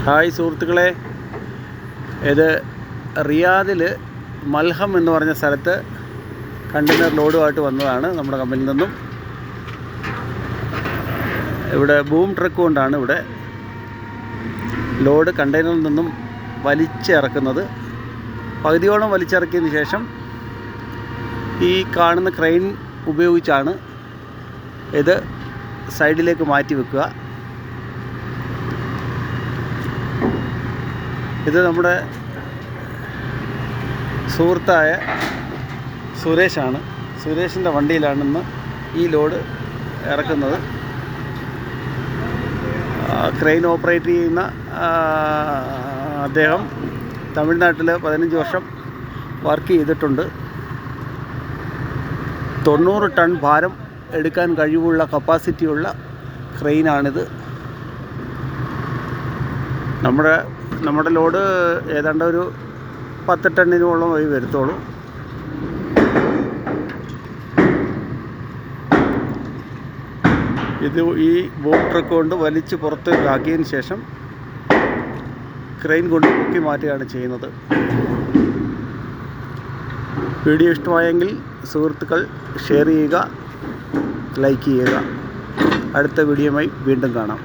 Hi സുഹൃത്തുക്കളെ, ഇത് റിയാദിൽ മൽഹം എന്ന് പറഞ്ഞ സ്ഥലത്ത് കണ്ടെയ്നർ ലോഡുമായിട്ട് വന്നതാണ് നമ്മുടെ കമ്പനിയിൽ നിന്നും. ഇവിടെ ബൂം ട്രക്ക് കൊണ്ടാണ് ഇവിടെ ലോഡ് കണ്ടെയ്നറിൽ നിന്നും വലിച്ചിറക്കുന്നത്. പകുതിയോളം വലിച്ചിറക്കിയതിന് ശേഷം ഈ കാണുന്ന ക്രെയിൻ ഉപയോഗിച്ചാണ് ഇത് സൈഡിലേക്ക് മാറ്റി വെക്കുക. ഇത് നമ്മുടെ സുഹൃത്തായ സുരേഷാണ്. സുരേഷിൻ്റെ വണ്ടിയിലാണ് ഇന്ന് ഈ ലോഡ് ഇറക്കുന്നത്. ക്രെയിൻ ഓപ്പറേറ്റ് ചെയ്യുന്ന അദ്ദേഹം തമിഴ്നാട്ടിൽ 15 വർഷം വർക്ക് ചെയ്തിട്ടുണ്ട്. 90 ടൺ ഭാരം എടുക്കാൻ കഴിവുള്ള കപ്പാസിറ്റിയുള്ള ക്രെയിനാണിത്. നമ്മുടെ ലോഡ് ഏതാണ്ട് ഒരു 10 ടണ്ണിനോളം വഴി വരുത്തോളൂ. ഇത് ഈ ബൂം ട്രക്ക് കൊണ്ട് വലിച്ച് പുറത്തേക്ക് ആക്കിയതിന് ശേഷം ക്രെയിൻ കൊണ്ട് പൊക്കി മാറ്റുകയാണ് ചെയ്യുന്നത്. വീഡിയോ ഇഷ്ടമായെങ്കിൽ സുഹൃത്തുക്കൾ ഷെയർ ചെയ്യുക, ലൈക്ക് ചെയ്യുക. അടുത്ത വീഡിയോയുമായി വീണ്ടും കാണാം.